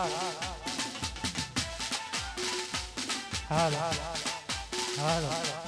હાલ હાલ હાલ હાલ હાલ હાલ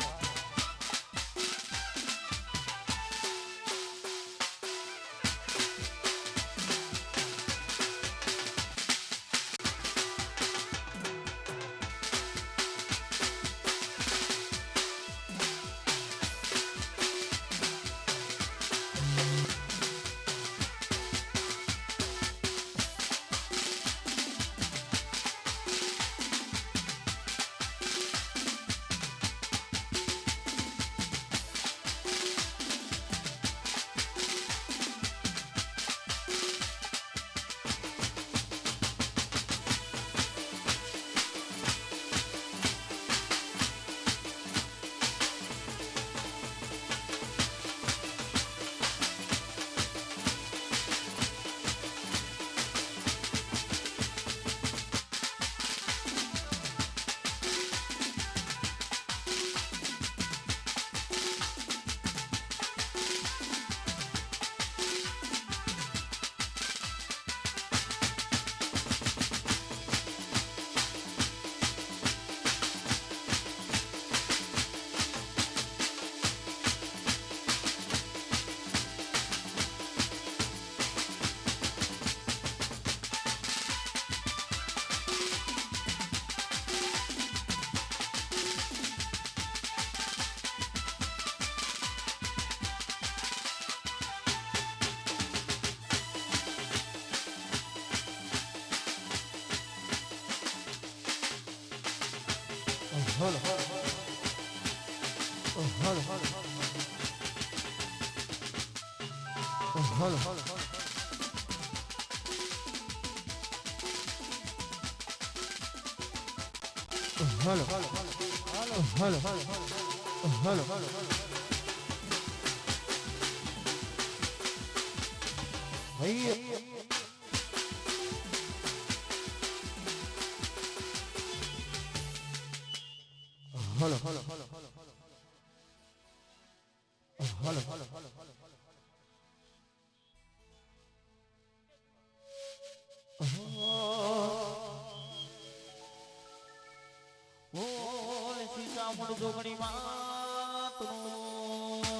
જોગણી માતનું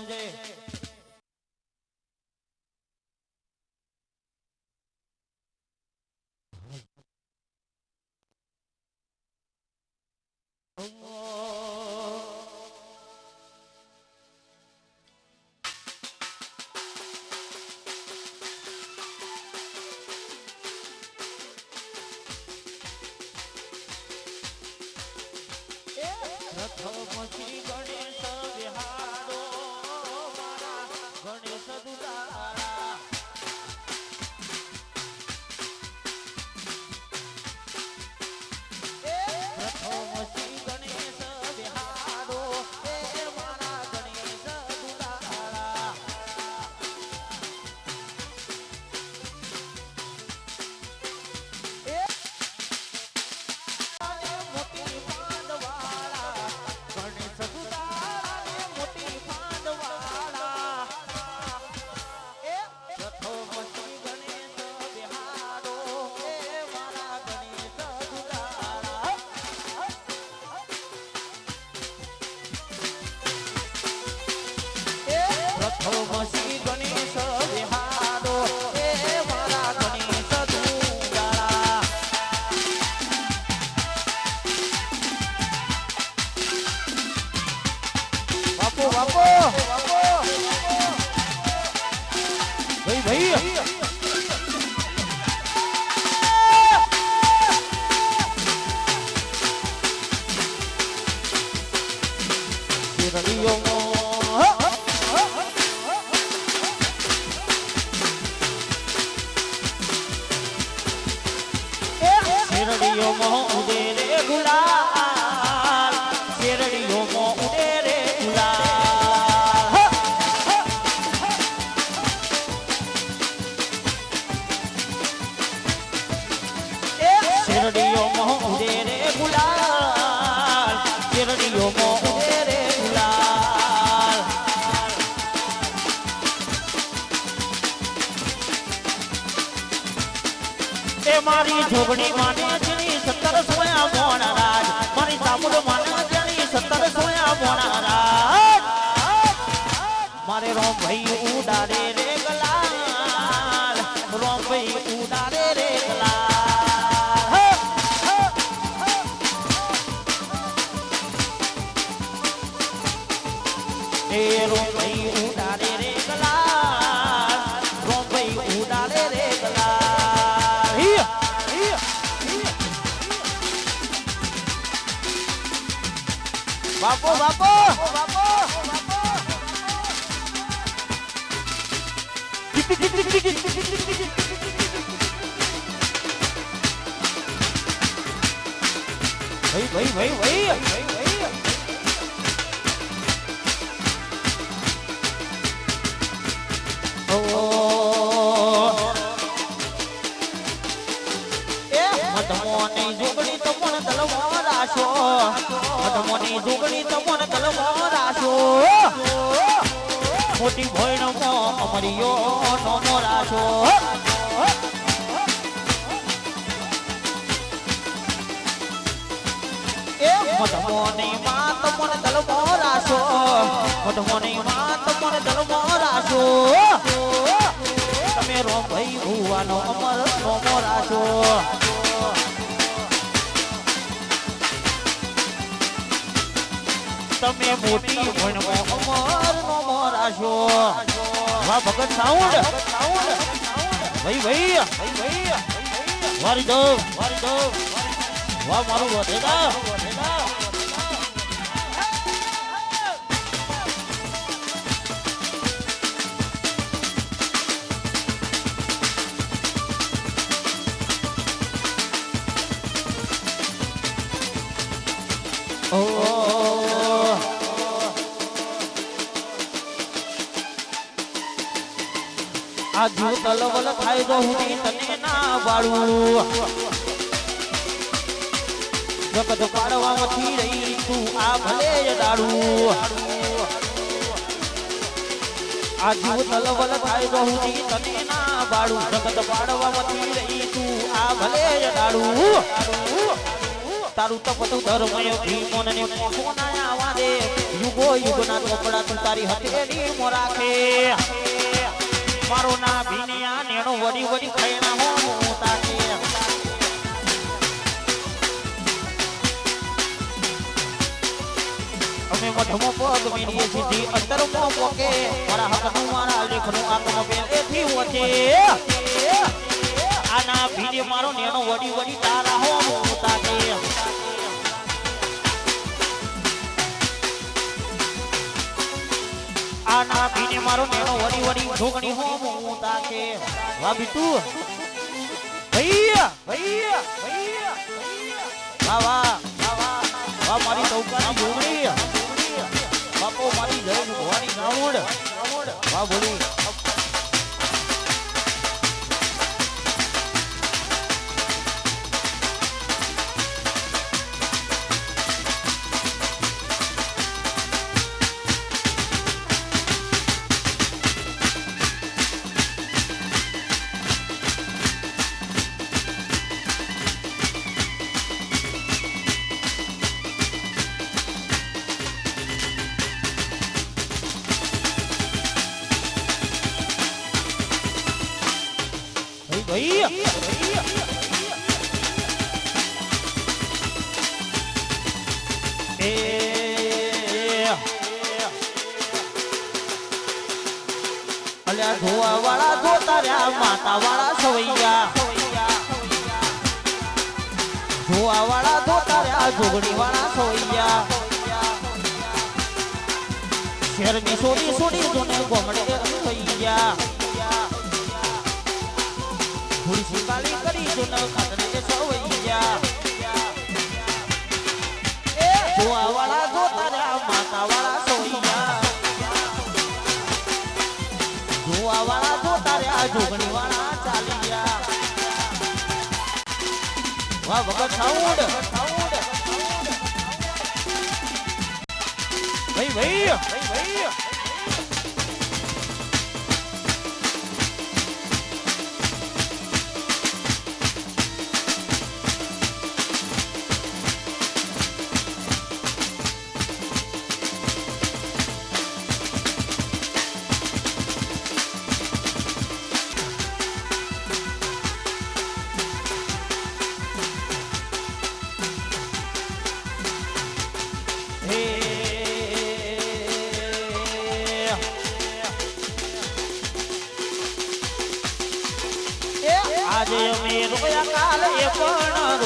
જય રથમથી ગણેશ વિહારો મારા ગણેશ દુલારા રથમથી ગણેશ વિહારો મારા ગણેશ દુલારા મોટી પાંડવાળા ગણેશ દુલારા મોટી પાંડવાળા રથોપતિ ગણેશ વિહારો મારા ગણેશ દુલારા રથોપતિ ગણેશ વિહારો મારા ગણેશ દુલારા બાપો બાપો ભાઈ ભાઈ શેરડીઓ મો ઉડે રે ગુલાલ શેરડીઓ મો ઉડે રે ગુલાલ શેરડીઓ મો ઉડે રે ગુલાલ શેરડીઓ મો ઉડે રે ગુલાલ એ મારી મારી જોગણી માને જેની 17 સોયા મોણા રાજ મારી સામુડ માને જેની 17 સોયા મોણા રાજ મારે રોમ ભાઈ ઉડાડે રે ગલાલ રોમ ભાઈ ઉડાડે રે ગલાલ એ રોમ ભાઈ ઉડાડે રે ગલાલ રોમ ભાઈ ઉડાડે રે ગલાલ બાપો બાપો બાપો ભાઈ ભાઈ ભાઈ ભાઈ મધમોની જોગણી તમોને તલવા રાશો મધમોની જોગણી તમોને તલવા રાશો મોટી ભોયનો અમરિયો નોનો રાશો એ મધમોની માં તમોને તલવા રાશો મધમોની માં તમોને તલવા રાશો તમે રો ભાઈ ભુવાનો અમર નોમો રાશો તમે મોટી ભણવો અમર નોમો રાશો વાહ ભગત સાઉન્ડ ભાઈ ભાઈ વારી દો વાહ મારું વધેગા આજુ તલવલ થાય તો હું તને ના વાળું જગત પાડવામાંથી રહી તું આ ભલે દાડું આજુ તલવલ થાય તો હું તને ના વાળું જગત પાડવામાંથી રહી તું આ ભલે દાડું તારું તપતું ધર્મય ભીમોન ને મોના આવા દે યુગો યુગના ચોપડા તું તારી હથેળી મો રાખે મારો ના ભીને આ નેણો વડી વડી ખૈણા હો તાકે અમે મઠમો પગ મેલીએ સીધી અંતરમો પોકે મારા હકનું મારા લેખનું આત્મ પેલેથી વચે આના ભીને મારો નેણો વડી વડી તારા હો તાકે આના ભીને મારો નેણો વડી વડી ઢોકણી હો હું તાકે વાહ બીટુ ભૈયા ભૈયા ભૈયા વાહ વાહ વાહ મારી ચૌકાની ઢોકણી બાપો મારી જય ભવાની ગામડ વાહ બોલી ભૈયા અલ્યા ધોવા વાળા ધોતા રહ્યા માતા વાળા સવૈયા ધોવા વાળા ધોતા રહ્યા જોગણી વાળા સવૈયા શેરની સોડી સોડી જોને ગોમડે સવૈયા થોડી કાળી કરી જો ન ખાતરે કે સવૈયા જોવા વાળા જોતા રહ્યા માતા વાળા સવૈયા જોવા વાળા જોતા રહ્યા જોગણી વાળા ચાલ્યા વાહ વગર સાઉન્ડ ભાઈ ભાઈ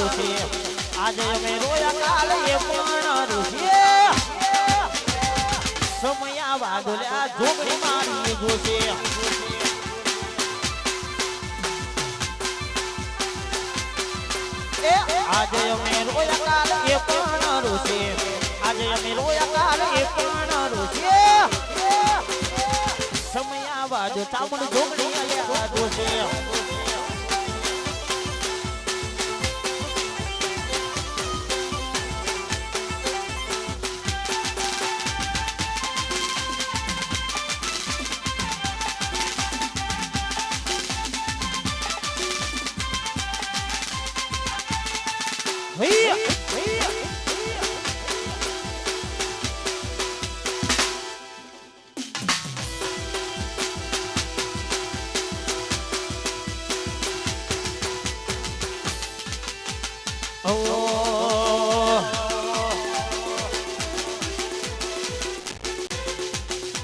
રૂસે આજે અમે રોયા કાલે એ પણ રૂસે સમયા વાદળ્યા જોગણી મારી જોશે આજે અમે રોયા કાલે એ પણ રૂસે આજે અમે રોયા કાલે એ પણ રૂસે સમયા વાદ ચામડ જોગણી આયા જોશે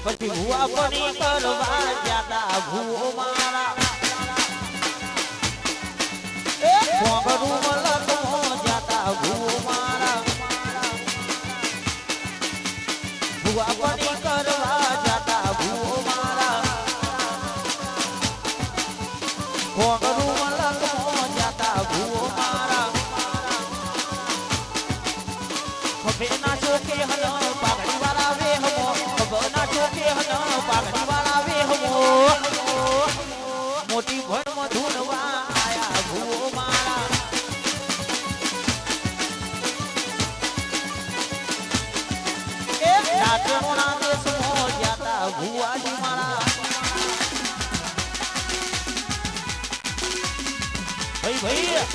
પછી ભૂવા પડી કરવા જાતા ભૂવો મારા ભોગરું મલકો જાતા ભૂવો મારા ભૂવા પડી કરવા જાતા ભૂવો મારા ભોગરું મલકો જાતા ભૂવો મારા બેના ચોકે હલો પાઘડી વાળા વે હમો બના ચોકે હલો પાઘડી વાળા વે હમો મોટી ભણ મધુનવા આયા ભૂવો મારા એ રાતનો ના દેશમો જાતા ભૂવાજી મારા ભાઈ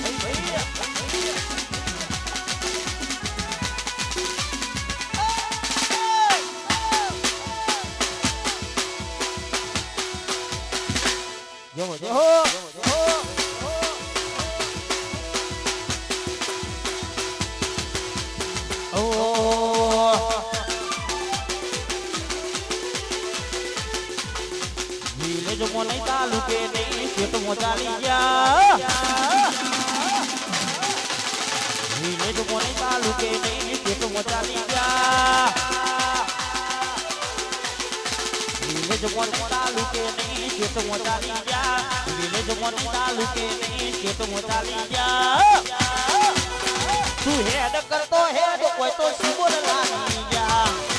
મોને તાલુકે નહીં ખેત મોચાલી ગયા વિલેજ મોને તાલુકે નહીં ખેત મોચાલી ગયા વિલેજ મોને તાલુકે નહીં ખેત મોચાલી ગયા વિલેજ મોને તાલુકે નહીં ખેત મોચાલી ગયા તું હેડ કરતો હેડ કોઈ તો સુબોર લાગી ગયા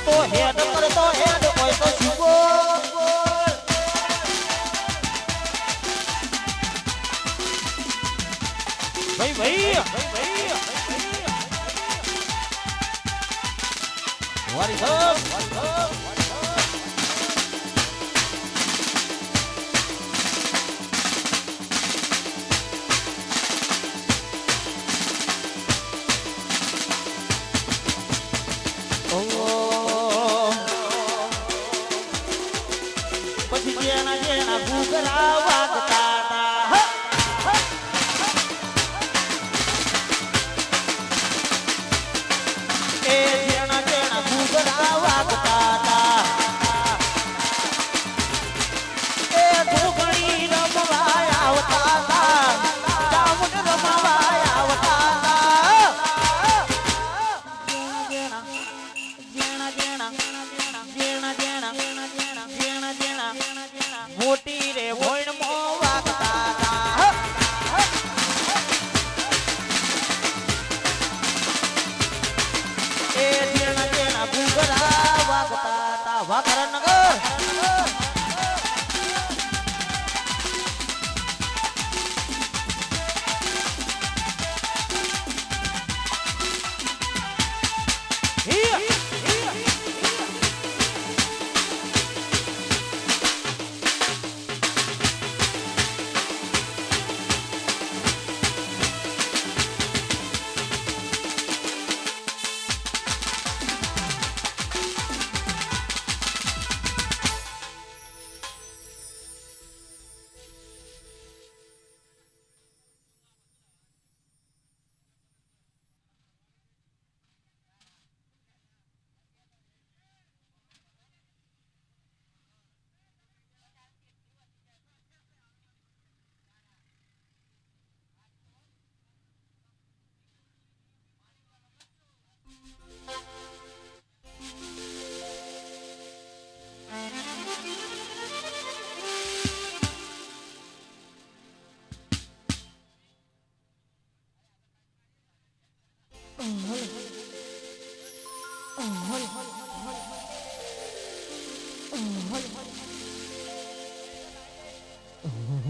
તો હેડ કરતો હેડ કોઈ તો સુગો ભાઈ વારી સાહેબ મોટી રે ભોણ મો વાગતા એ જેણા જેણા ભૂગરા વાગતા વાકર નગર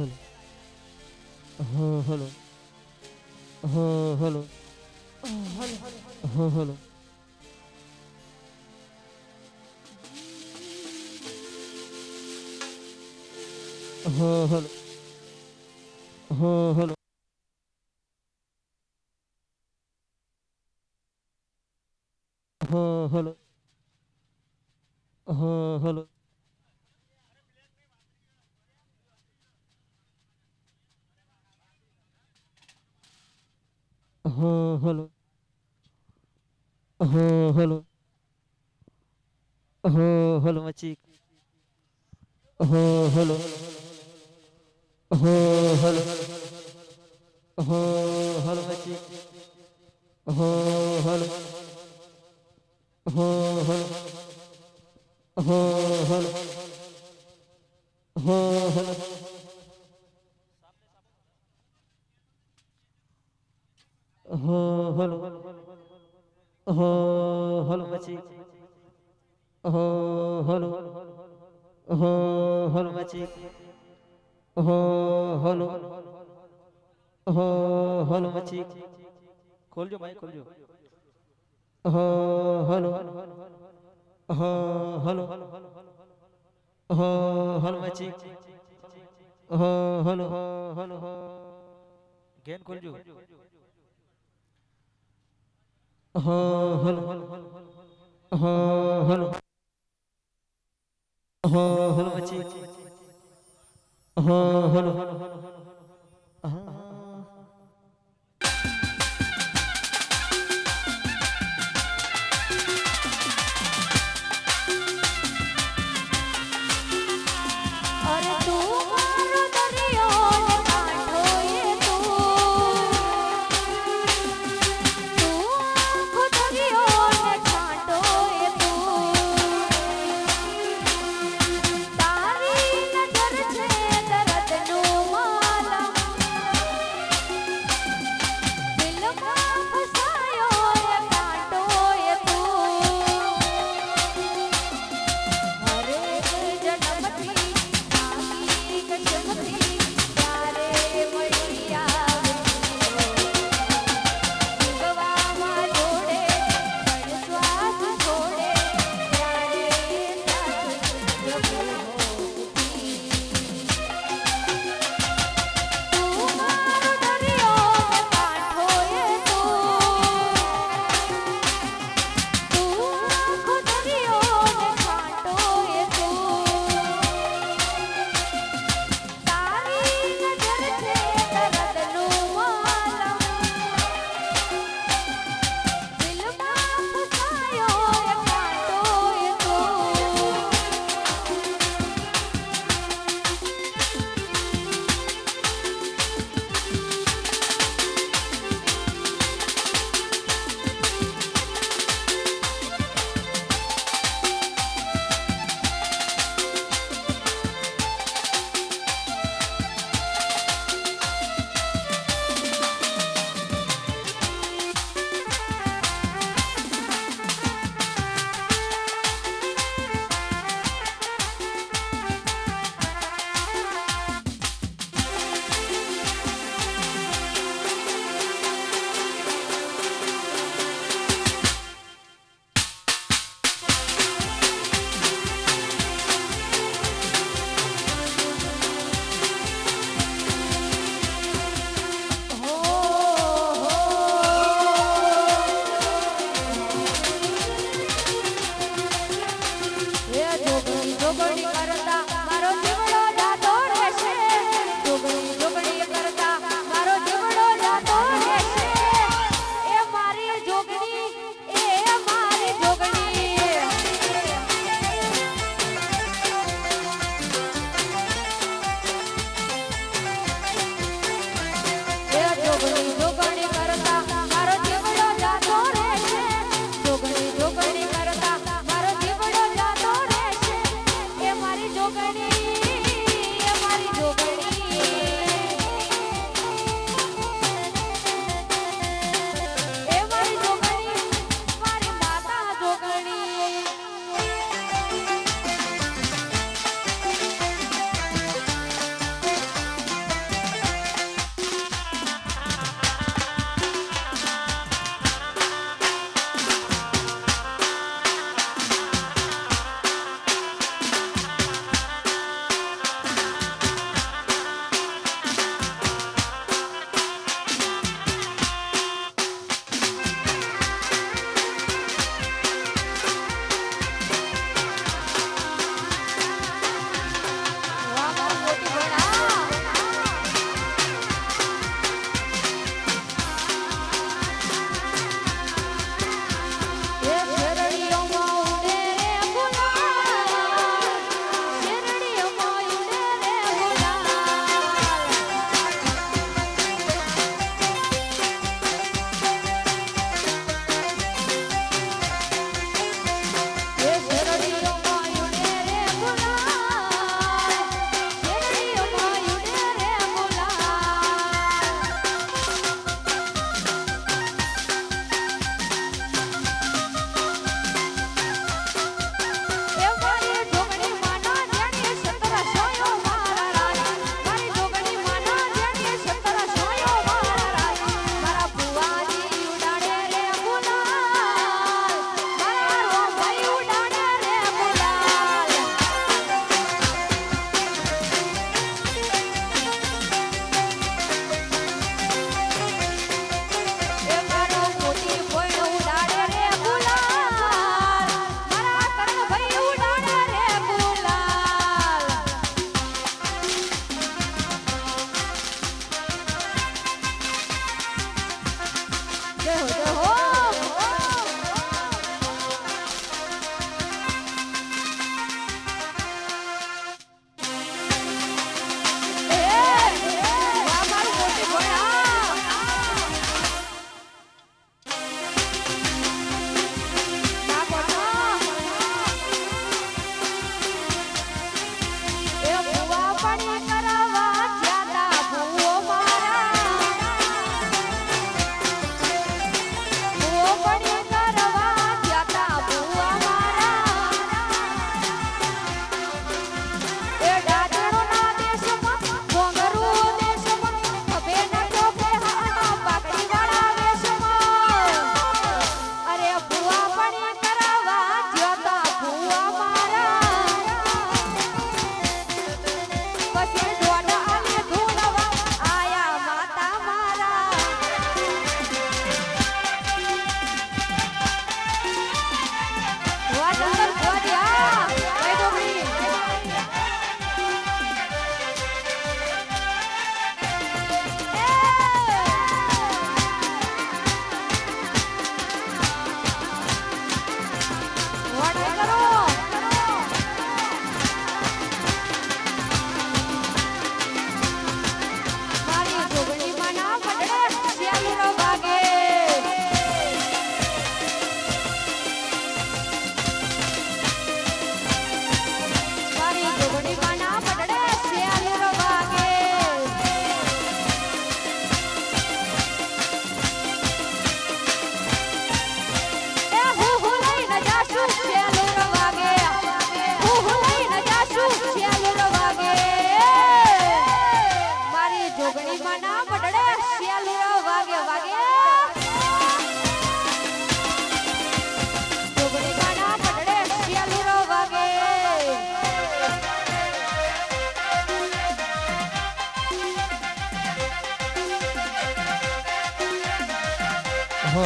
હા હલો હા હલો હા હલો હા હલો હા હલો હા હલો હા હલો હા હલો હા હલો હા હલો મચી હા હલો હા હલો હા હલો મચી હા હલો હા હલો હા હલો હા હલો હા હલો હા હલો મચી હા હલો હા હલો મચી હા હલો હા હલો મચી ખોલજો માઈક ખોલજો હા હલો હા હલો હા હલો મચી હા હલો હલો ગેન ખોલજો હા હલો હા હલો હા હલો મચી હા હલો હા અરે તું મારો દરિયો ને કાંઠો એ તું આખો દરિયો ને કાંઠો એ તારી નજર છે દર્દનું માલમ દિલમાં ફસાયો એ કાંટો એ હરે જન્મથી નાગી કસમથી ત્યારે મળી આવે જીવવામાં જોડે પણ શ્વાસ છોડે ત્યારે જગો તું મારો દરિયો ને કાંઠો એ તું આખો દરિયો ને કાંટો એ તારી એ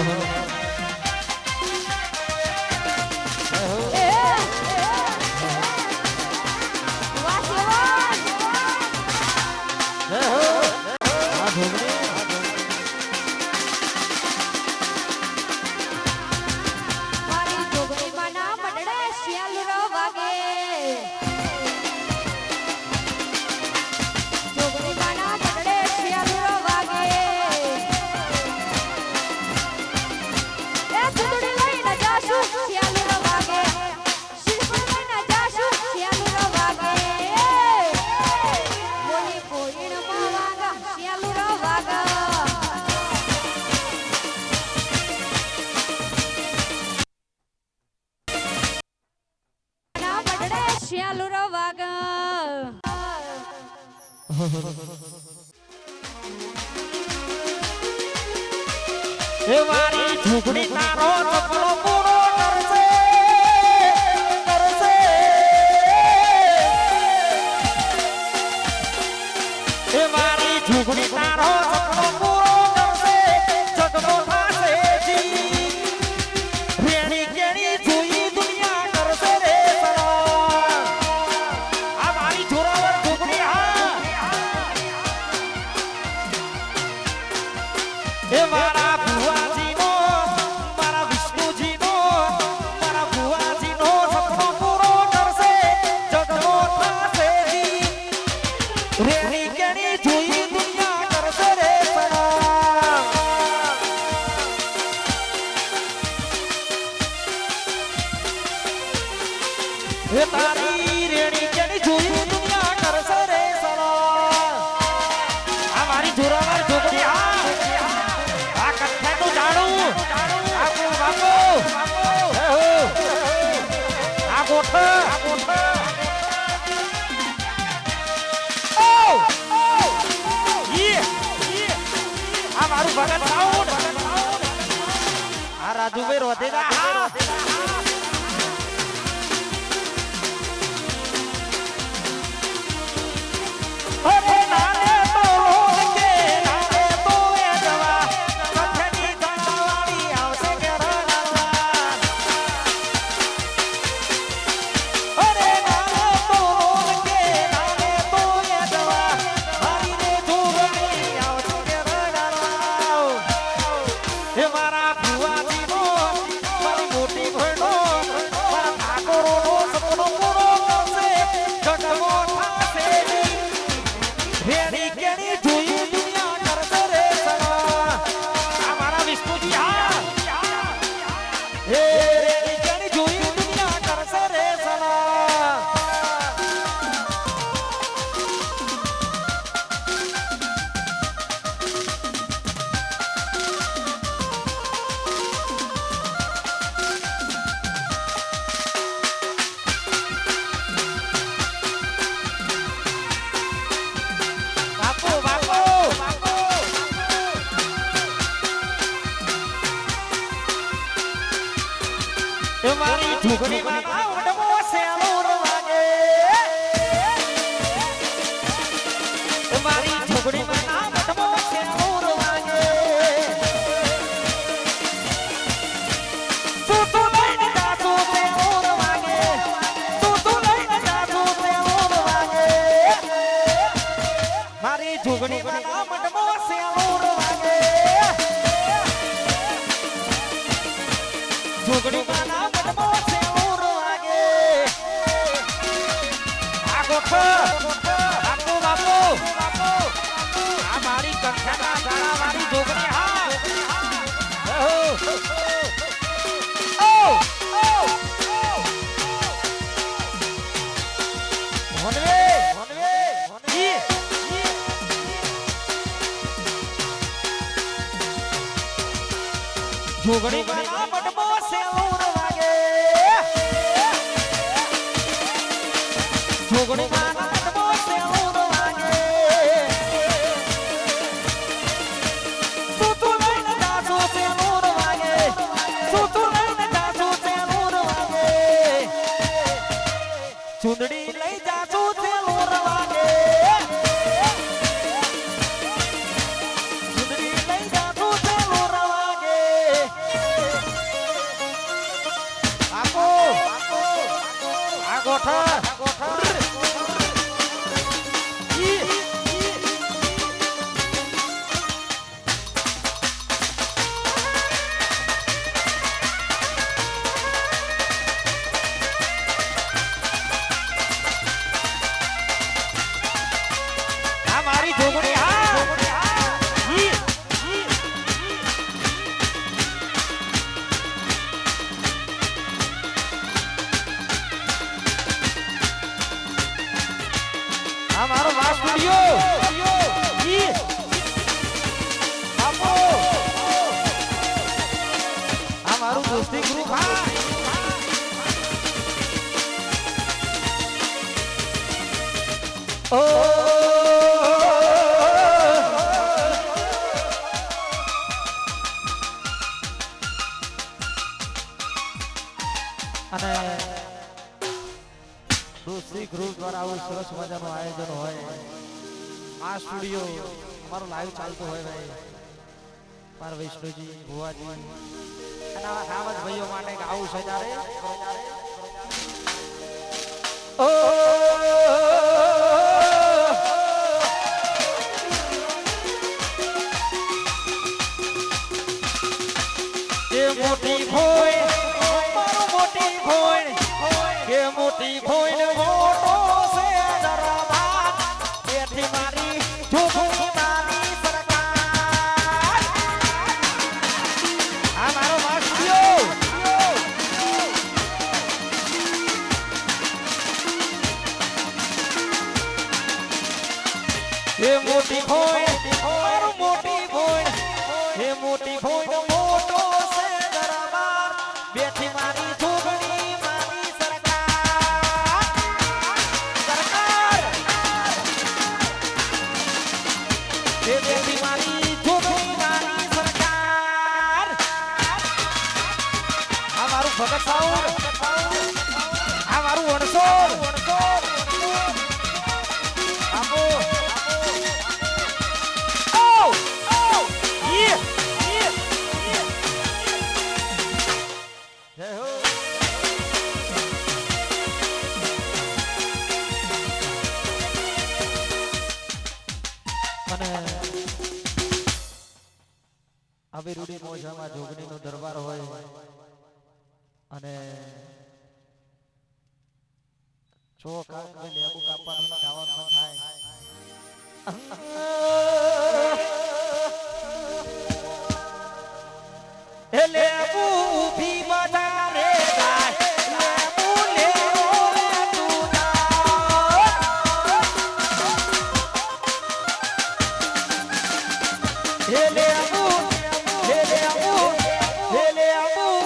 વાહ શિવાન આ ઢોકળી મારી જોગણીમાં ના મંડળે શિયાળનો વાગે જોગણીમાં ના મંડળે શિયાળનો વાગે એ સુંદડી લઈને જાશું શિયાળનો વાગે શિરપુર લઈને જાશું શિયાળનો વાગે મોની કોઈણમાં વાગા શિયાળનો વાગા ના મંડળે શિયાળનો વાગા એ મારી ઝૂંપડી તારો સપનો પૂરો કરશે કરશે એ મારી ઝૂંપડી તારો સપનો પૂરો કરશે જગનો થાશે જી રેણી કેણી જોઈ દુનિયા કરશે રે સલામ આ મારી જોરાવર ઝૂંપડી હા એ મારા ભુવાજીનો મારા વિષ્ણુજીનો મારા ભુવાજીનો સપનો પૂરો કરશે જગનો થાશે જી રેણી કેણી જોઈ દુનિયા કરશે રે સલામ એ તારી રેણી કેણી જોઈ દુનિયા કરશે રે સલામ આ મારી જોરાવર ઝૂંપડી હા આ કથા તો જાણું બાપુ બાપુ હે હો આ ગોઠ ઓ યે આ મારું ભગત સાઉન્ડ આ રાજુભાઈ રોધેગા હા અરે નાને તો લોન કે નાને તો એ દવા કથની ગણાવાળી આવશે કે રડાવા અરે નાને તો લોન કે નાને તો એ દવા મારી રે જોગણી આવશે કે રડાવા હે મારા ભુવાજીનો મારી મોટી ભણો મારા ઠાકોરોનો સપનો પૂરો કરશે જગમો થાશે રેડી કેડી જોઈ દુનિયા કરશે રે સલામ આ મારા વિષ્ણુજી હા એ રેડી કેડી જોઈ દુનિયા કરશે રે સલામ બાપુ બાપુ એ મારી ઝૂંપડીમાં ના ઉડમો સેલુર વાગે એ મારી ઝૂંપડીમાં ના ઉડમો સેલુર વાગે તું લઈને જાતો સેલુર વાગે તું લઈને જાતો સેલુર વાગે મારી ઝૂંપડીમાં ના ઉડમો સેલુર વાગે ઝૂંપડીમાં ના ઉડમો સેલુર વાગે આ ગોઠ બાપુ બાપુ આ મારી કંઠાના ગાળા મારી ઝૂંપડી હા ઓ ભણવે ઈ ઝૂંપડીમાં ના ઉડમો સેલુર વાગે ઝૂંપડીમાં ના ઉડમો સેલુર વાગે તું લઈને જાતો સેલુર વાગે તું લઈને જાતો સેલુર વાગે ચુંદડી લઈ જાતો સેલુર વાગે ચુંદડી લઈ જાતો સેલુર વાગે જોગણી હા ઈ આ મારો વાસ સ્ટુડિયો ઈ બાપો આ મારું દોસ્તી ગ્રુપ હા ઓ અને દોસ્તી ગ્રુપ દ્વારા આવું સરસ મજાનું આયોજન હોય આ સ્ટુડિયો અમારો લાઈવ ચાલતો હોય ભાઈ મારા વિષ્ણુજી ભુવાજી અને આવા સામજ ભાઈઓ માટે આવું સજારે ઓ મોટી ભોય મારું મોટી ભોય કે મોટી ભોય ને મોટો છે દરબાર બેઠી મારી જોગણી મારી સરકાર આ મારો વાસ્યો એ મોટી ભોય મારું મોટી ભોય એ મોટી ભોય ને મોટો બેઠી મારી જોગણી મારી સરકાર સરકાર એ બેઠી મારી જોગણી મારી સરકાર આ મારું ભગત સાઉર આ મારું વણસોર આપો ઓ યે જય હો અને આવી રૂડી મોજામાં જોગણીનો દરબાર હોય અને ચોકા લેબુ કાપવાનું ગાવાનું થાય એ લેબુ ઊભી બજારે જાય લેબુ લેવો લે તું જા એ લેબુ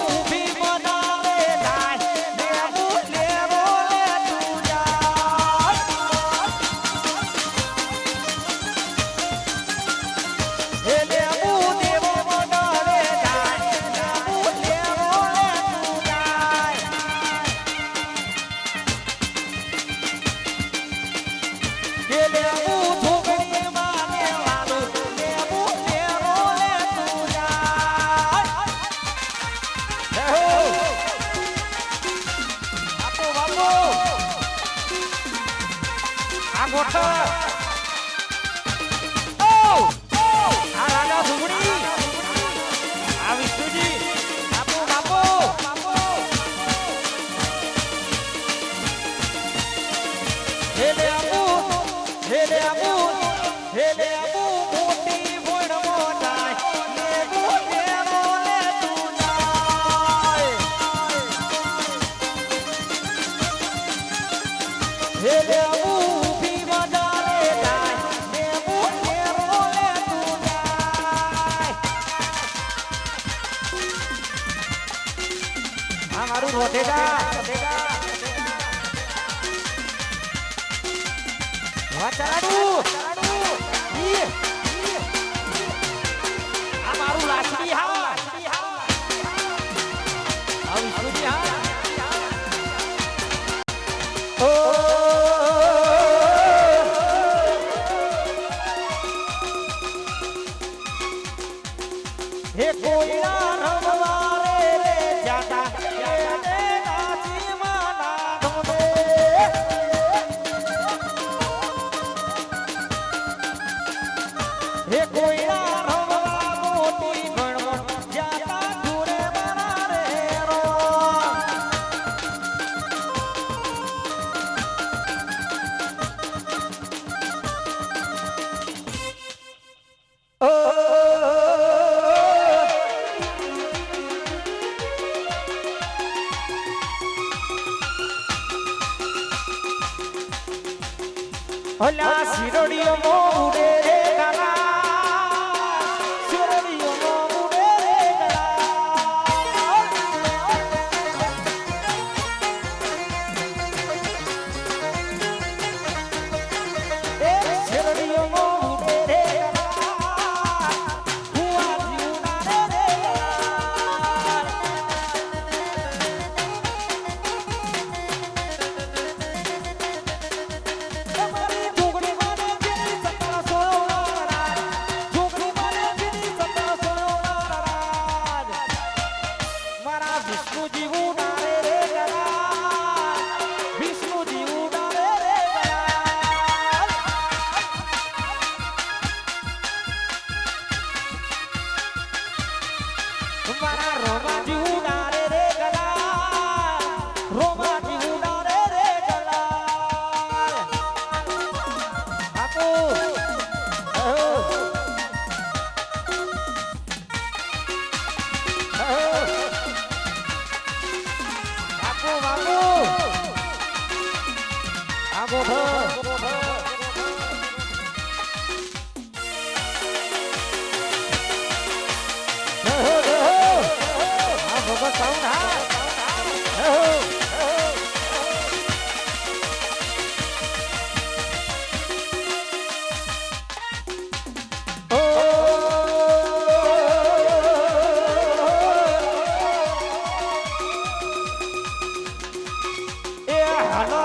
ઊભી બજારે જાય લેબુ લેવો લે તું જા એ લેબુ દેવો બજારે જાય મારું રોટેગા વાચાડુ ઈ આ મારું લાસડી હા આ વિષ્ણુજી હા ઓ હે કોઈના રમવારે રે જાતા હે કોઈના રમવા મોટી ભણવા જાતા જોડે મારા રે રો ભલા શિરડીઓમાં ઉડે રે ગલા શિરડીઓમાં ઉડે રે ગલા એ શિરડીઓમાં ઉડે રે ગલા ભુવાજી ઉડાડે રે તમારી જોગણી માને જેની સત્તા સોળારા જોગણી માને જેની સત્તા સોળારા મારા વિષ્ણુજી ઉડાડે રે ગલા વિષ્ણુજી ઉડાડે રે ગલા મારા રોમાજી ઉડાડે રે ગલા રોમાજી ઉડાડે રે ગલા બાપુ બાપુ બાપુ આ ગોઠો આ ભગત સાઉન્ડ એ હાલો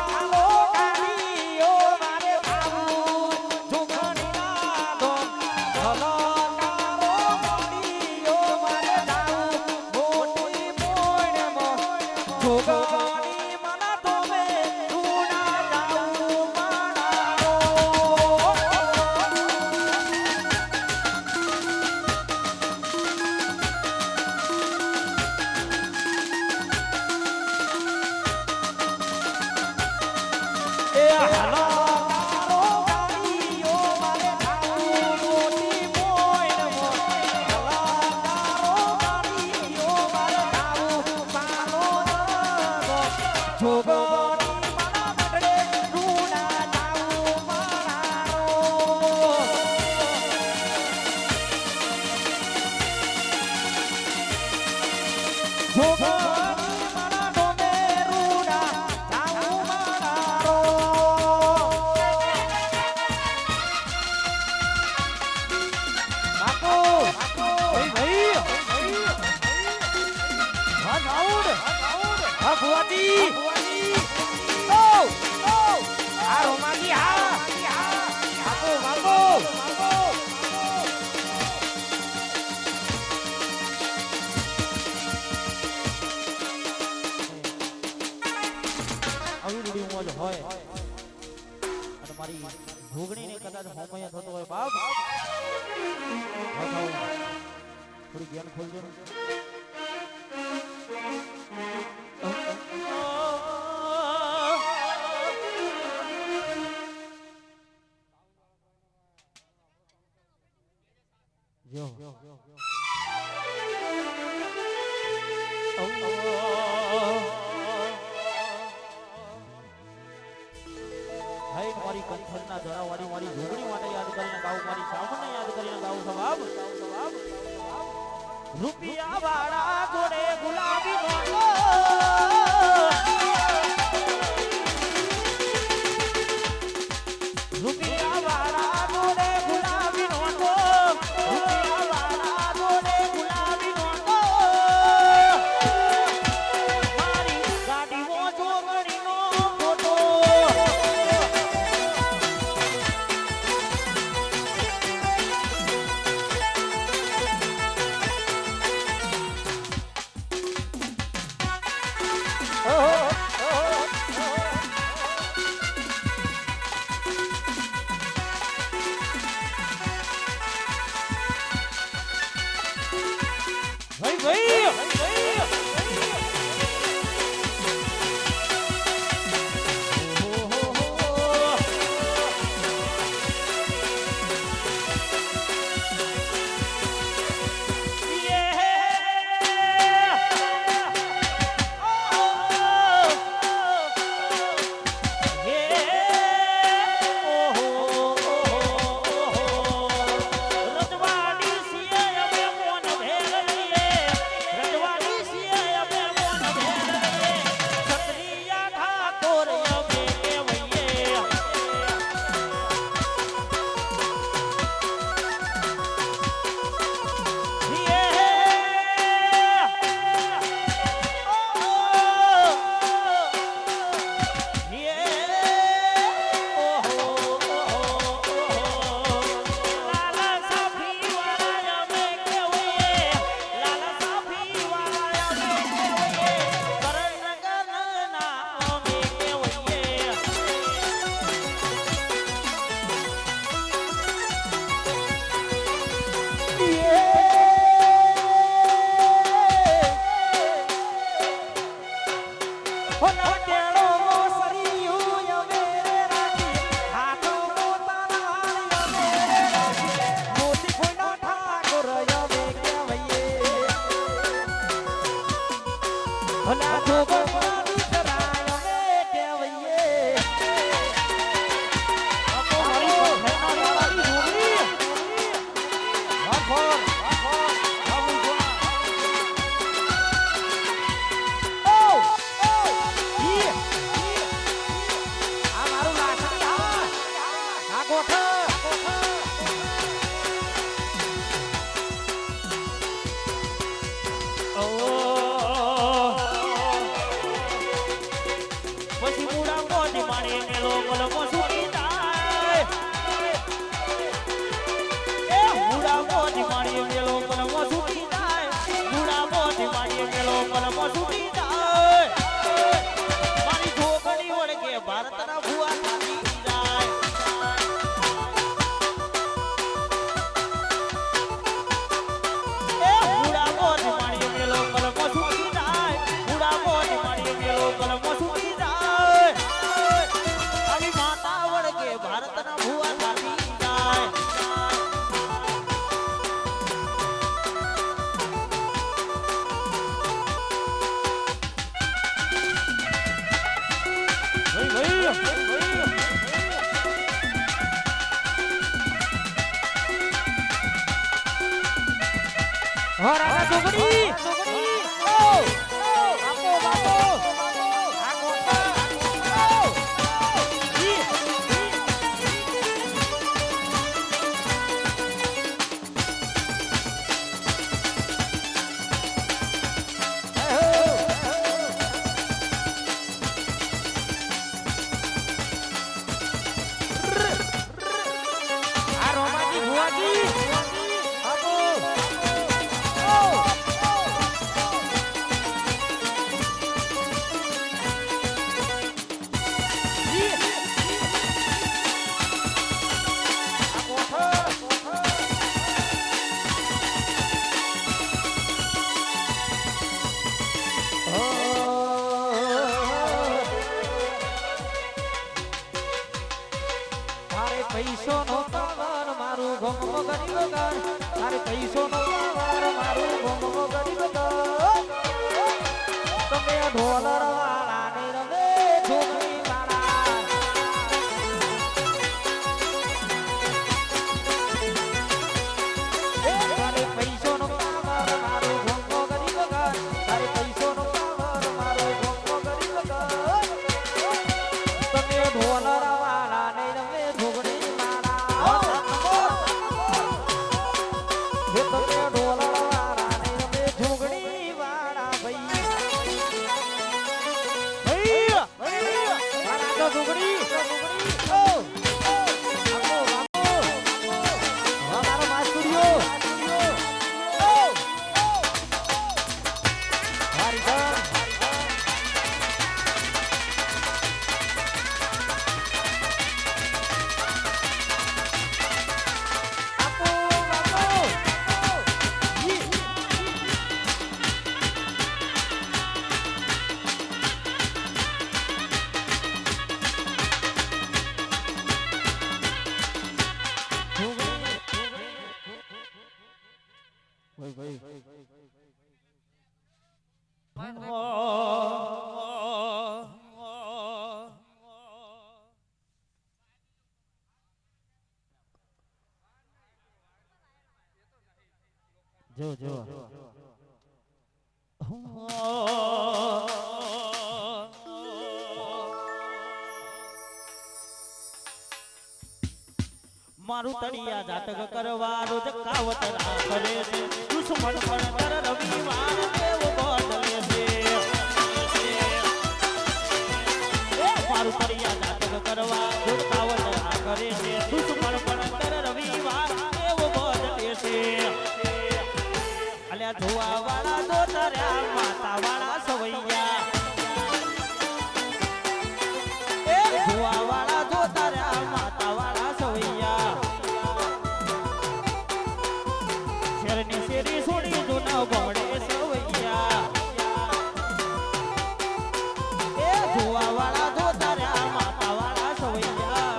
કાલો કાલીઓ મારે બાબુ જોગણીના દો હાલો કાલો કાલીઓ મારે બાબુ મોટી મોણમાં જોગણી મના તોમે રૂડા જાઉ માણાઓ એ હાલો કારો કાળીઓ મારે ખાવું મોટી મોયણમાં હાલો કારો કાળીઓ મારે ખાવું મારો નરદો જોગણી મના મઢડે રૂડા જાઉં મારારો જોગણી મના ડોમે રૂડા જાઉં મારારો બાપુ ભાઈ હા સાઉન્ડ હા ભુવાજી ઓ આ રોમાજી હા બાપુ બાપુ આવી રૂડી મોજ હોય અને મારી ભોગણીને કદાચ હોમય થતો હોય બાપ થોડી જ્ઞાન ખોલજો ને જો હાય મારી કંઠના જણાવાળી મારી જોગણી માટે યાદ કરીને ગાઉં મારી સાવણને યાદ કરીને ગાઉં સવાબ રૂપિયા વાળા જોડે ગુલાબી નોટો રૂપિયા વાળા જોડે ગુલાબી નોટો રૂપિયા વાળા જોડે ગુલાબી નોટો મારી ગાડીમાં જોગણીનો ફોટો જોગણિયાનું કરાય અમે ટેવઈએ. આપો મારી પથેના વાળાની જોગણી. વાફોર, આવું જો. ઈ. આ મારું લાકડી આ ગોઠા. પછી મૂળા મોઢી મારી મેલો મલમો સુકી જાય. એ મૂળા મોઢી મારી મેલો મલમો સુકી જાય. મૂળા મોઢી મારી મેલો મલમો સુકી જાય. મારી જોગણી વળગે ભારતના ભુવા થાકી જાય. એ મૂળા મોઢી મારી મેલો મલમો સુકી જાય. મૂળા મોઢી મારી મેલો મલમો સુકી જાય. આવી માતા વળગે ભારતના ભુવા થાકી જાય. હોરા જોગણી. આપો બાપો. આ ગોઠા. આ રોમાજી ભુવાજી. આપો. તારે પૈસો નો પાવર મારું ગમો ગરીબ ગાર. તારે પૈસો નો પાવર મારું ગમો ગરીબ ગાર. તમે ઢોલર વાળા ને રમે જોગણી વાળા. તારે પૈસો નો પાવર મારું ગમો ગરીબ ગાર. તારે પૈસો નો પાવર મારું ગમો ગરીબ ગાર. તમે ઢોલર વાળા ને રમે જોગણી વાળા. હે તમે ઢોલર વાળા ને રમે જોગણી વાળા ભાઈ. વાળા તો જોગણી. ઓ આપો બાપો. વાહ મારો માસ્ટુરિયો. વારી કર. આપો બાપો. જો જો મારું તળિયા જાતક કરવા રોજ કાવતરા કરે છે. દુશ્મન પણ કર રવિવાર દેવ બદલે છે. મારું તળિયા જાતક કરવા રોજ કાવતરા કરે છે. દુશ્મન પણ કર રવિવાર દેવ બદલે છે. અલ્યા જોવા વાળા જોતર્યા માતા વાળા સવૈયા. એ જોવા વાળા જોતર્યા માતા વાળા સવૈયા. શેરની શેરી છોડી જો ન બવડે સવૈયા. એ જોવા વાળા જોતર્યા માતા વાળા સવૈયા.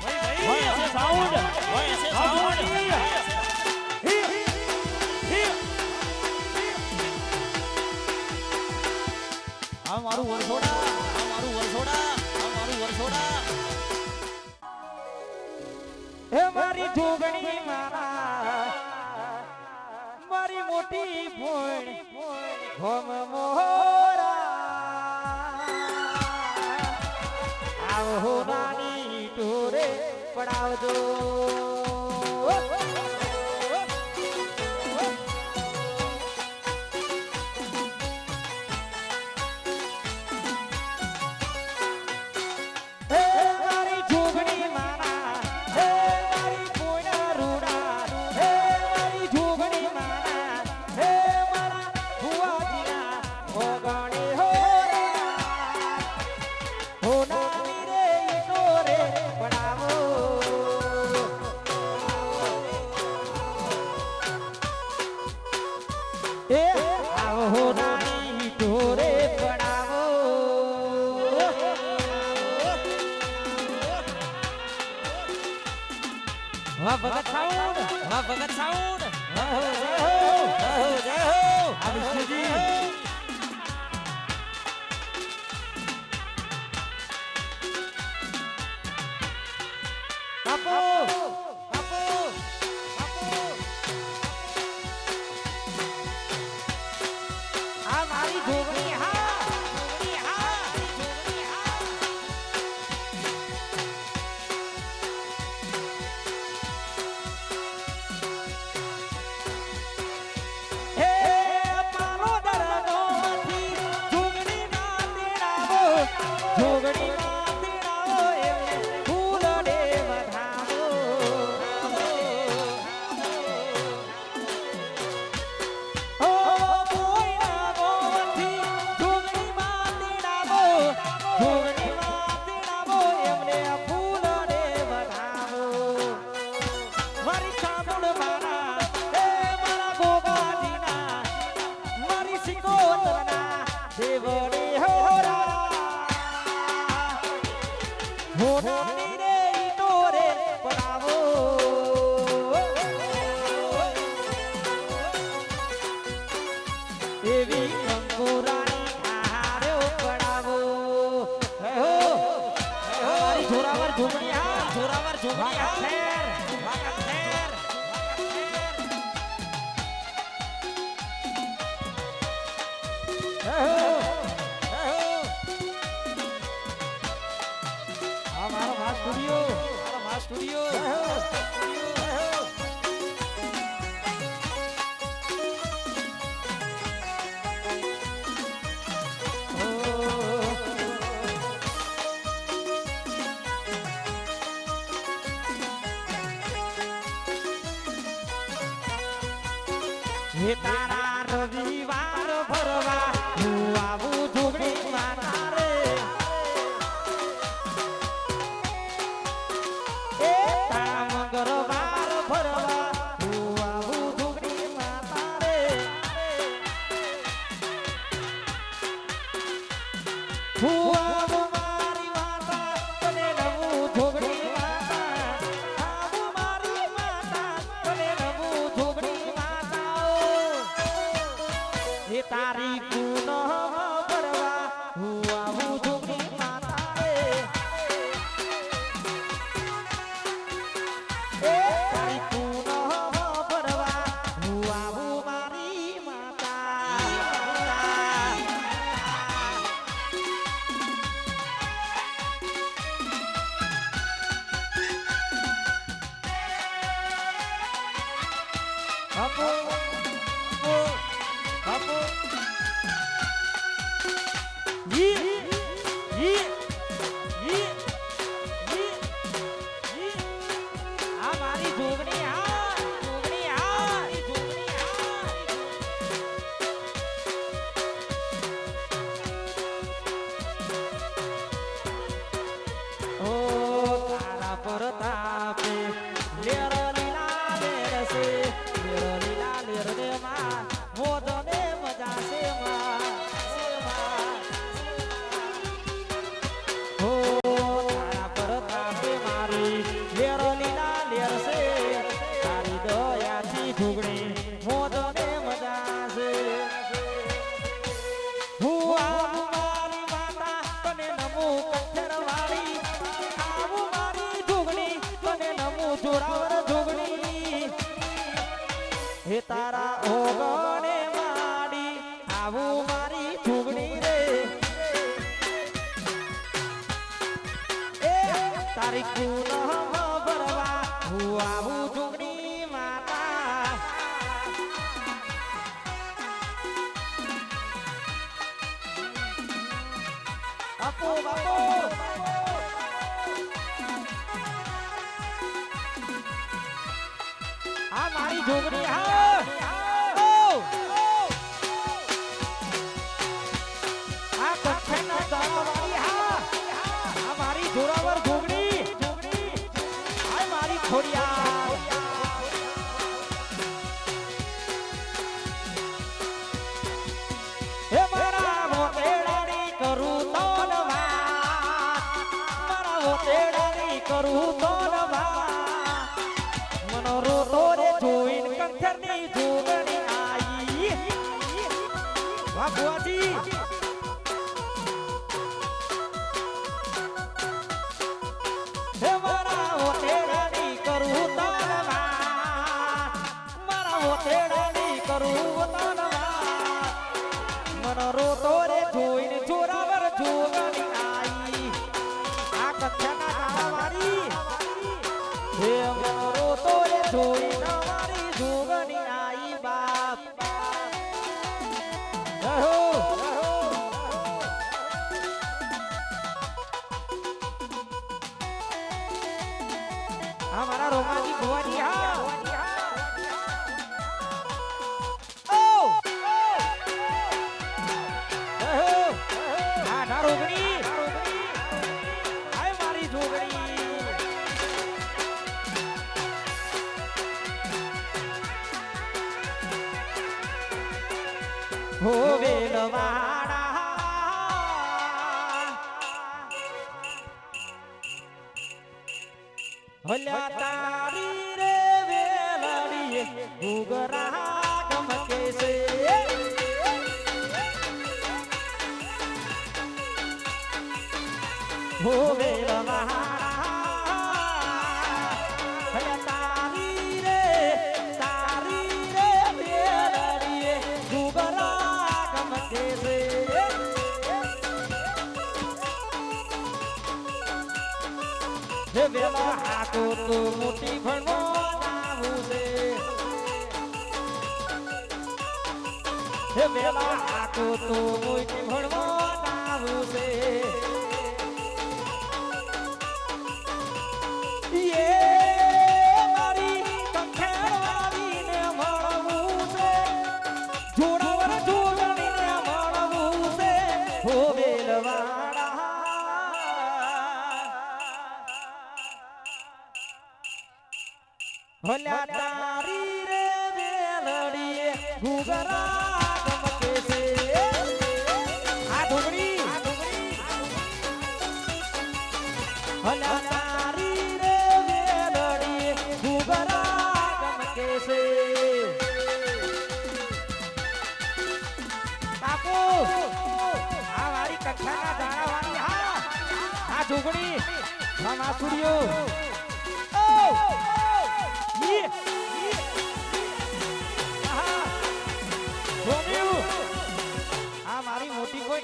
ભાઈ એસે સાઉન્ડ આ મારું વરસોડા હે મારી જોગણી મારા મારી મોટી ભોણ હોમ મોરા આવો નાની ટોરે પડાવજો ભગત સાઉન્ડ આ વિષ્ણુજી આપો આ મારી જોગણી તારા રવિવાર ભરવા હું આવું જોગણી માતા રે એ તારા મંગળવાર ભરવા હું આવું જોગણી માતા રે હું આવું મારી માતા તને નવું જોગણી માતા આવું મારી માતા તને નવું જોગણી તારી પુનઃ ભરવા હું આવું જોગણી માતા રે તારી પુનઃ ભરવા હું આવું મારી માતા આપો આપો આ મારી જોગણી ઓ તારા પરતાપે લેર લીલા લેર સે લેર લીલા લેર દે માં મોદને મજા ઢુગણી મોદને મજા છે હું આવું મારી માતા તને નમું કંઠરવાળી આવું મારી ઢુગણી તને નમું જોરાવર ઢુગણી હે તારા ઓગણે માડી આવું મારી ઢુગણી રે એ તારી કુલહમ ભરવા હું આવું ઢુગણી માતા બાપો બાપો આ મારી ઢુગણી હા આ કચ્છના દાવાવાળી હા આ મારી જોરાવર ઢુગણી આ મારી ખોડિયાર હે મારા મોતેડાની કરું તો મારા મોતેડાની કરું તો મનો રોતો રે જોઈન કંઠરની જોગણી આઈ વાહ બુઆજી હે મારા ઓતેડાની કરું તારવા મારા ઓતેડાની કરું તારવા મનો રોતો રે જોઈને જોરાવર જોગણી આઈ આ કથાના તાવારી હે મનો રોતો રે જોઈને મારી જોગણી આઈ બાપ રહો हमारा रोमाजी भुवाजी हाँ हाँ ना रोगणी हाय मारी जोगणी हो वेलवाड़ा भल्या तारी रे वेलड़ी गुगरा गमके से हो वेलवाड़ा भल्या तारी रे वेलड़ी गुगरा गमके से हे वेला हाको तो मोटी भणो नाहू से हे वेला हाको तो मोटी भणो नाहू से ये मारी कंखेवाली ने મળવું છે જોડાવર જોગણી ને મળવું છે હો વેલવાડા ભલ્યા તારી રે વેલડીએ ઘુગરા ગમકે છે આ ઢુગણી ભલ્યા તારી રે વેલડીએ ઘુગરા ગમકે છે બાપુ આ વાળી કચ્છાના દાણાવાળી હા આ ઢુગણી હા માસુડીઓ મારી મોટી કોઈ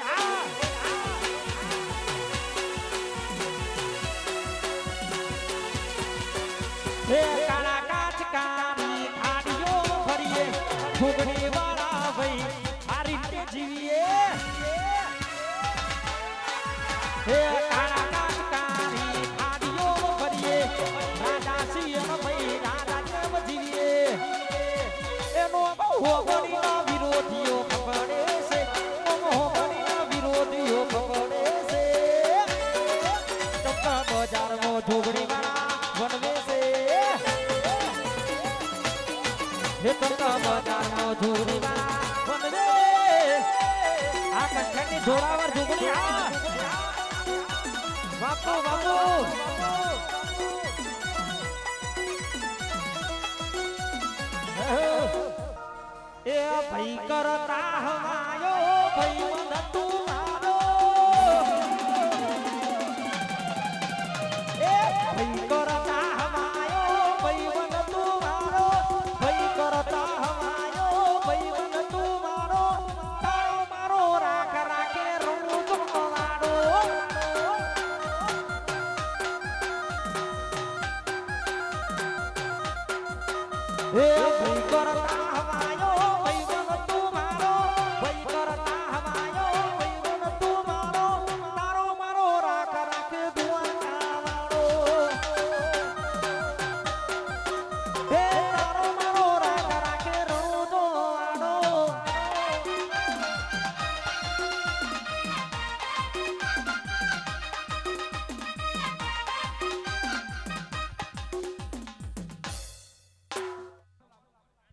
કાળા કાચ કાની ખાડીઓ ફરીએ ઘૂગણી વાળા ભાઈ આ રીતે જીવીએ કાળા કાચ કાની ખાડીઓ ફરીએ રાજા સિંહ ભાઈ રાજા કેમ જીવીએ એનો બહુ ગણીના વિરોધીઓ ખબરે છે વિરોધીઓ ખબરે છે ચક્કા બજારમાં ઢોગળી વાળા વનવે છે હે ચક્કા બજારમાં ઢોગળી વાળા વનવે આ કંઠની જોરાવર ઢોગળી હા બાપુ બાપુ ભઈ કરતા હમાયો ભઈ બંધ તું મારો એ ભઈ કરતા હમાયો ભઈ બંધ તું મારો ભઈ કરતા હમાયો ભઈ બંધ તું મારો તારો મારો રાખ રાખે રૂ તો વાડો એ ભઈ કરતા હમાયો ભઈ બંધ તું મારો ભઈ કરતા હમાયો ભઈ બંધ તું મારો તારો મારો રાખ રાખે દુઆ વાળો હે તારો મારો રાખ રાખે રૂ તો વાડો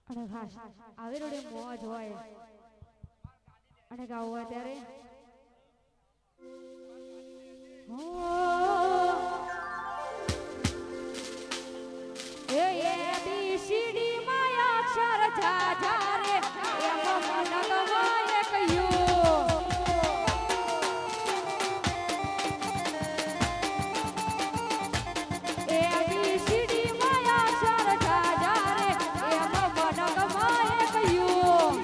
અને ખાસ આવી રોડે મોજ હોય અને ગાવું હોય ત્યારે એ ABCD માં અક્ષર ઝાઝા રે એમાં મન ગવાય કયું ABCD માં અક્ષર ઝાઝા રે એમાં મન ગવાય કયું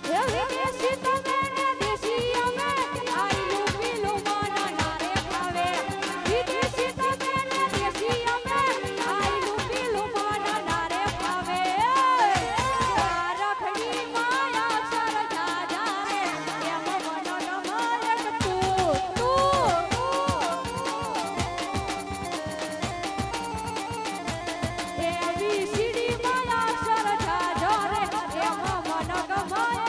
વિદેશી તમે ને દેશી અમે આઈલું પીલું મન નારે ખાવે વિદેશી તમે ને દેશી અમે આઈલું પીલું મન નારે ખાવે રખડી માયા સર જાજા રે એમ મન નમાયક તું ABCD માયા સર જાજા રે એમ મન ગમાય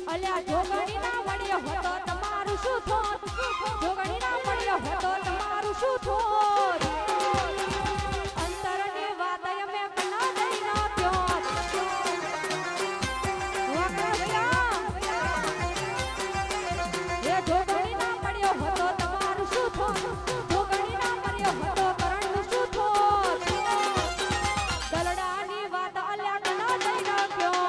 અલ્યા જોગણી ના મળ્યો હતો તમારું શું થોત જોગણી ના મળ્યો હતો તમારું શું થોત અંતરની વાત અમે કના દઈ ન ત્યો એ જોગણી ના મળ્યો હતો તમારું શું થોત જોગણી ના મળ્યો હતો કરણનું શું થોત દલડાની વાત અલ્યા કના દઈ ન ત્યો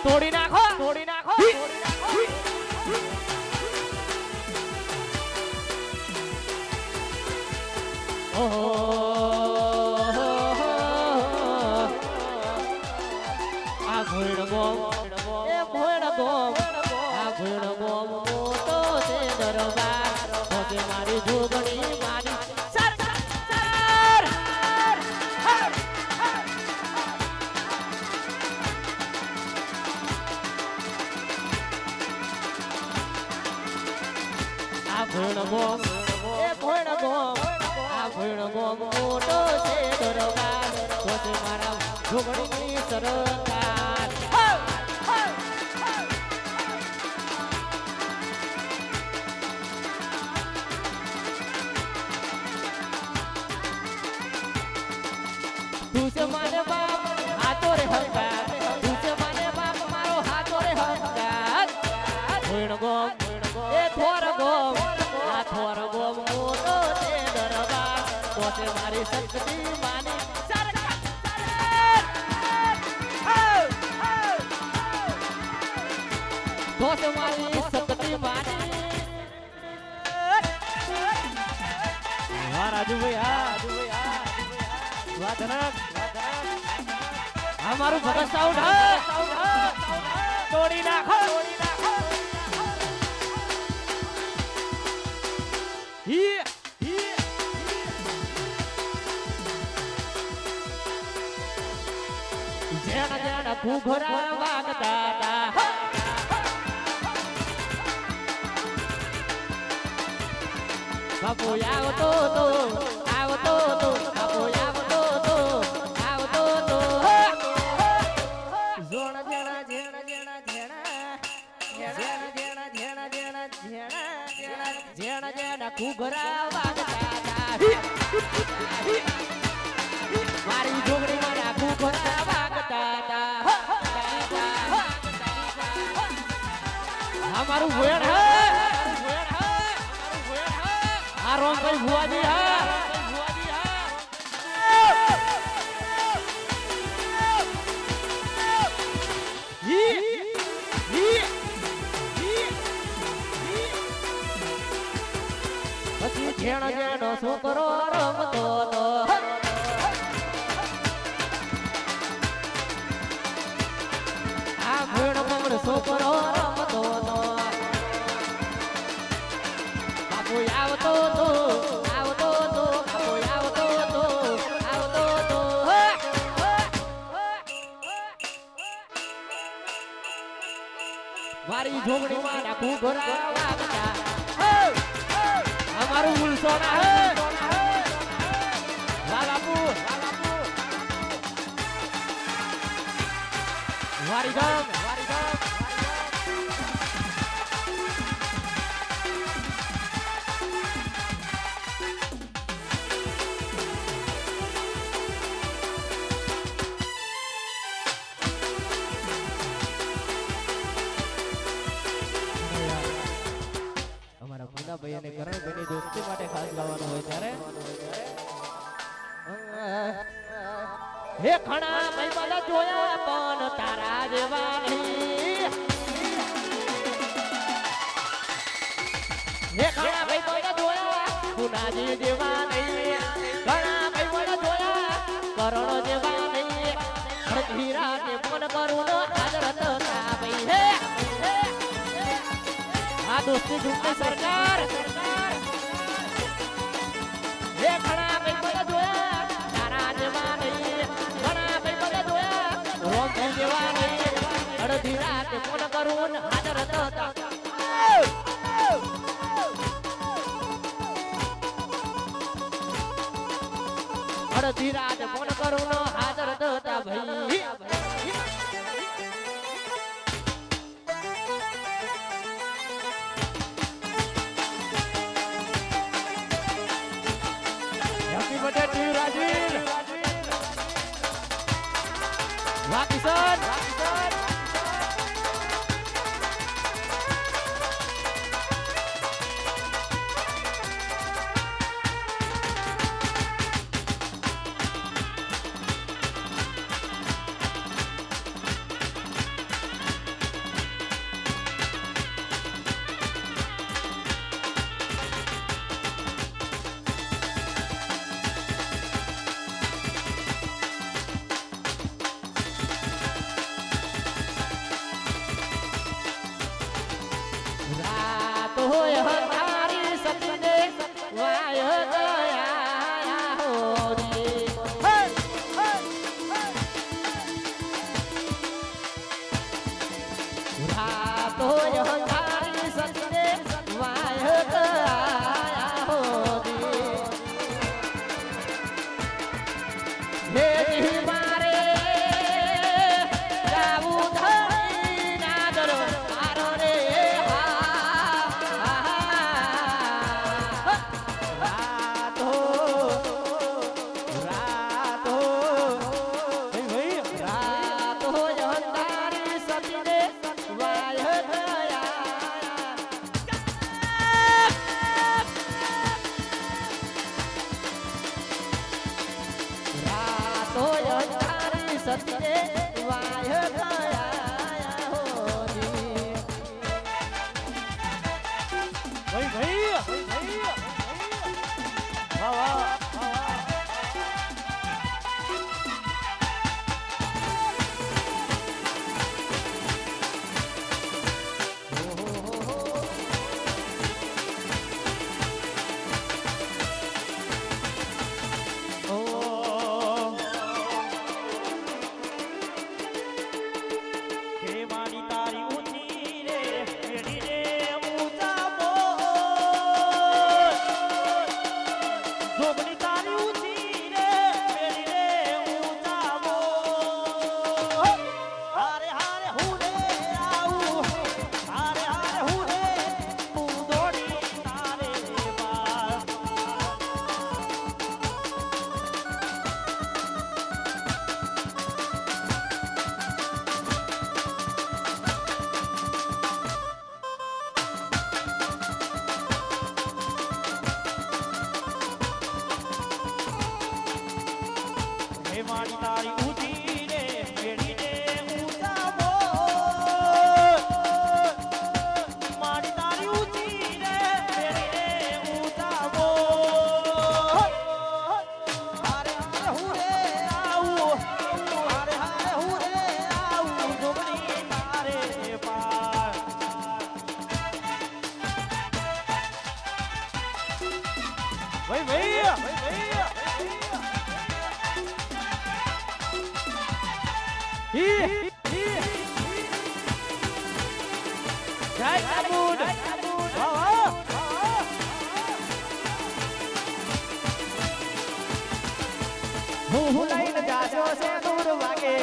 તોડી નાખો તોડી નાખો તોડી નાખો ઓહો આ ભોયણ ગોમ એ ભોયણ ગોમ આ ભોયણ ગોમ મોટો છે દરબાર પોતે મારી જોગણી મારી સર સર આ ભોયણ ગોમ એ ભોયણ ગોમ આ ભોયણ ગોમ મોટો છે દરબાર પોતે મારા જોગણી સરકાર તું છે મારે બાપ હાથો રે હંકાર તું છે મારે બાપ મારો હાથો રે હંકાર ભોયણ ગોમ એ થોર ગોમ આ થોર ગોમ મોટો છે દરબાર પોતે મારી શક્તિ માની સરકાર પોતે મારી શક્તિ માની વાહ રાજુભાઈ વાહ ધનક અમારું ભગત સાઉન્ડ તોડી નાખો જેણ જેણ ઘૂઘરા વાગતા હતા બાપુ આવતો તો બાપુ આવતો તો ઝોણ જેણા જેણા જેણા જેણા જેણા ઘૂઘરા વાગતા હતા મારી જોગણી મારા ઘૂઘરા વાગતા હતા અમારું ભોયણ હે આ રોમભાઈ ભુવાજી હા પછી જેણ જેનો છોકરો રમતો હતો આ ભોયણ ગોમનો છોકરો રમતો હતો બાપુ આવતો તો બાપુ આવતો તો મારી જોગણી માં નાખું ઘોરા વાગતા અમારું ઉલસોના હે વાહ બાપુ વારી ગામ અમારા પૂનાભાઈ અને કરણભાઈની દોસ્તી માટે ખાસ ગાવાનું હોય ત્યારે હે ખણા ભાઈ બધા જોયા પણ તારા જેવા નહીં હે ખણા ભાઈ બધા જોયા પૂનાજી જેવા નહીં ઘણા ભાઈ બધા જોયા કરણ જેવા નહીં હીરા ને ફોન કરું નો આદર થતા ભાઈ હે આ દોસ્તી ઝૂમતી સરકાર હે ઘણા ભાઈ બધા જોયા તારા જેવા નહીં ઘણા ભાઈ બધા જોયા રોમ જેવા નહીં અડધી રાતે ફોન કરું હાજર થતા અડધી રાતે ફોન કરું હાજર થતા ભાઈ happy birthday to you Rajveer વાહ કિશન હોય હંધારી સતીને વાય ગયા હોરી રાત હોય હંધારી સતીને વાય ગયા હોરી હે જી મારે જાવું ધરી નાદર મારો રે રાતો રાતો રાતો અંધારી સતીને વાય ગયા રાતો અંધારી સતીને વાય ગયા હોરી હે મારી તારી ઊંચી રે પેઢી રે ઊંચા બોલ જોગણી તારી ઊંચી રે પેઢી રે ઊંચા બોલ હારે હારે હું રે આવું હારે હારે હું રે હું દોડી તારે બાર હે મારી તારી ઊંચી રે પેઢી રે ઊંચા બોલ મારી તારી ઊંચી રે પેઢી રે ઊંચા બોલ હારે હારે હું રે આવું હારે હારે હું રે આવું જોગણી તારે પાર ભાઈ જય કાબુડ હું લઈને જાજો છે દૂર વાગે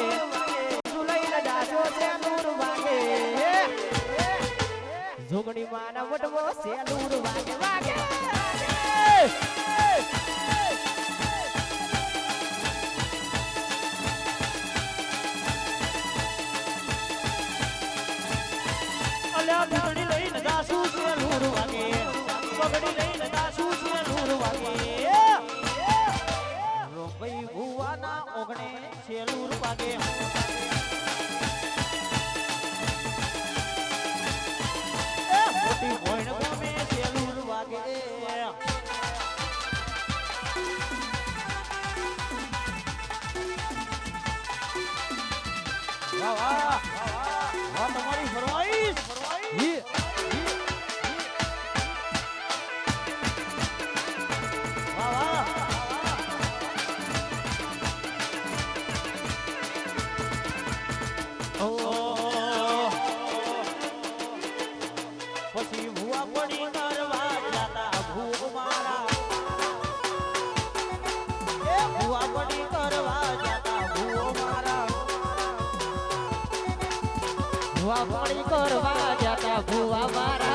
તું લઈને જાજો છે દૂર વાગે જોગણી માના વટવો છે દૂર વાગે વાગે અલ્યા બગડી લઈને જાસુ છે લૂર વાગે બગડી લઈને જાસુ છે લૂર વાગે રોંબઈ ભુવાના ઓગણે છે લૂર વાગે મોટી ભોયણ ગમે છે લૂર વાગે વાહ વાહ વાહ તમારી ફરમાઈશ વાહ વાહ ઓ પછી ભુવા પડી કરવા જાતા ભૂખ મારા એ ભુવા પડી કરવા જાતા ભૂવો મારા ભુવા પાણી કરવા જતા ભુવા મારા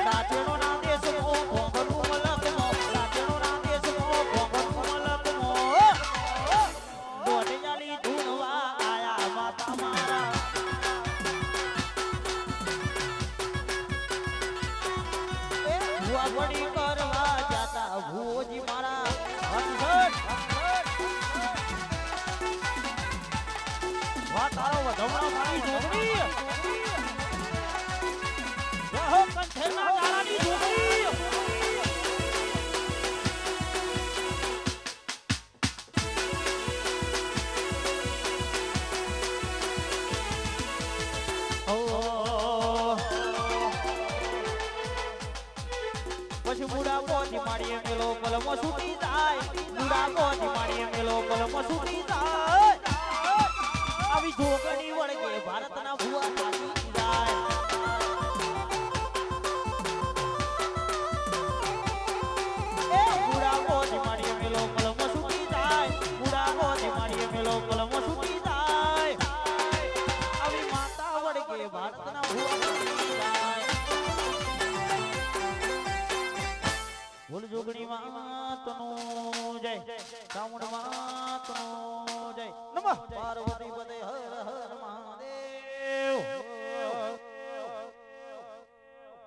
રાચેનો ના દેશમો ભોંગનું મલકમો રાચેનો ના દેશમો ભોંગનું મલકમો દોડિયાલી ધૂનવા આયા માતા મારા ભુવા પડી કરવા જાતા ભુવોજી મારા વાહ તારો વધમણા મારી જોગણી રહો કંઠેના ગાળાની જોગણી કલમો છૂટી જાય બુડા ગોજી માડીએ મેલો કલમો છૂટી જાય આવી જોગણી વળગે ભારતના ભુવા થાકી જાય એ બુડા ગોજી માડીએ મેલો કલમો છૂટી જાય બુડા ગોજી માડીએ મેલો કલમો છૂટી જાય આવી માતા વળગે ભારતના ભુવા થાકી જાય ભૂલ જોગણી માતનું જય ચામુંડ માતનું જય નમઃ પાર્વતી પદે હર હર